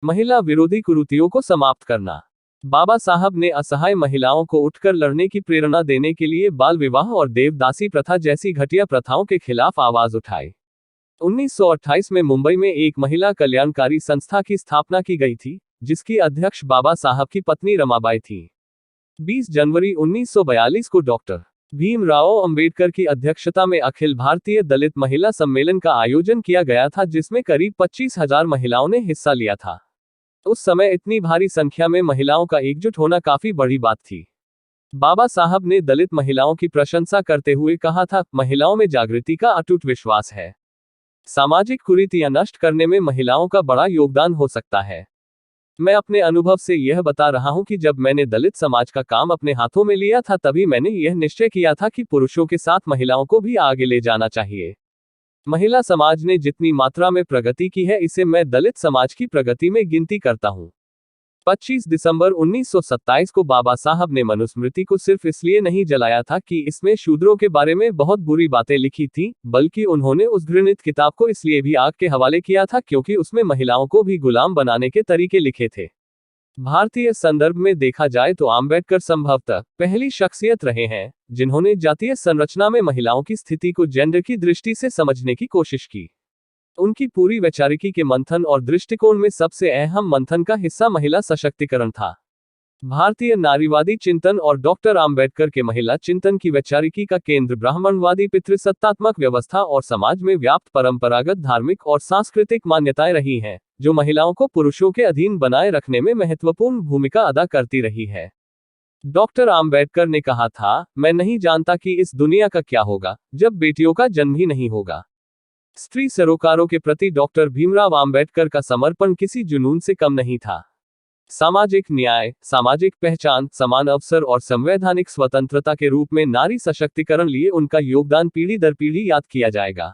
महिला विरोधी कुरीतियों को समाप्त करना। बाबा साहब ने असहाय महिलाओं को उठकर लड़ने की प्रेरणा देने के लिए बाल विवाह और देवदासी प्रथा जैसी घटिया प्रथाओं के खिलाफ आवाज उठाई। 1928 में मुंबई में एक महिला कल्याणकारी संस्था की स्थापना की गई थी, जिसकी अध्यक्ष बाबा साहब की पत्नी रमाबाई थी। 20 जनवरी 1942 को डॉक्टर भीमराव अंबेडकर की अध्यक्षता में अखिल भारतीय दलित महिला सम्मेलन का आयोजन किया गया था, जिसमें करीब 25,000 महिलाओं ने हिस्सा लिया था। उस समय इतनी भारी संख्या में महिलाओं का एकजुट होना काफी बड़ी बात थी। बाबा साहब ने दलित महिलाओं की प्रशंसा करते हुए कहा था, महिलाओं में जागृति का अटूट विश्वास है। सामाजिक कुरीतियां नष्ट करने में महिलाओं का बड़ा योगदान हो सकता है। मैं अपने अनुभव से यह बता रहा हूं कि जब मैंने दलित समाज का काम अपने हाथों में लिया था, तभी मैंने यह निश्चय किया था कि पुरुषों के साथ महिलाओं को भी आगे ले जाना चाहिए। महिला समाज ने जितनी मात्रा में प्रगति की है, इसे मैं दलित समाज की प्रगति में गिनती करता हूं। 25 दिसंबर 1927 को बाबा साहब ने मनुस्मृति को सिर्फ इसलिए नहीं जलाया था कि इसमें शूद्रों के बारे में बहुत बुरी बातें लिखी थीं, बल्कि उन्होंने उस घृणित किताब को इसलिए भी आग के हवाले किया था क्योंकि उसमें महिलाओं को भी गुलाम बनाने के तरीके लिखे थे। भारतीय संदर्भ में देखा जाए तो आम्बेडकर संभवतः पहली शख्सियत रहे हैं जिन्होंने जातीय संरचना में महिलाओं की स्थिति को जेंडर की दृष्टि से समझने की कोशिश की। उनकी पूरी वैचारिकी के मंथन और दृष्टिकोण में सबसे अहम मंथन का हिस्सा महिला सशक्तिकरण था। भारतीय नारीवादी चिंतन और डॉक्टर आम्बेडकर के महिला चिंतन की वैचारिकी का केंद्र ब्राह्मणवादी पितृसत्तात्मक व्यवस्था और समाज में व्याप्त परंपरागत धार्मिक और सांस्कृतिक मान्यताएं रही हैं, जो महिलाओं को पुरुषों के अधीन बनाए रखने में महत्वपूर्ण भूमिका अदा करती रही है। डॉक्टर आम्बेडकर ने कहा था, मैं नहीं जानता कि इस दुनिया का क्या होगा जब बेटियों का जन्म ही नहीं होगा। स्त्री सरोकारों के प्रति डॉक्टर भीमराव आम्बेडकर का समर्पण किसी जुनून से कम नहीं था। सामाजिक न्याय, सामाजिक पहचान, समान अवसर और संवैधानिक स्वतंत्रता के रूप में नारी सशक्तिकरण लिए उनका योगदान पीढ़ी दर पीढ़ी याद किया जाएगा।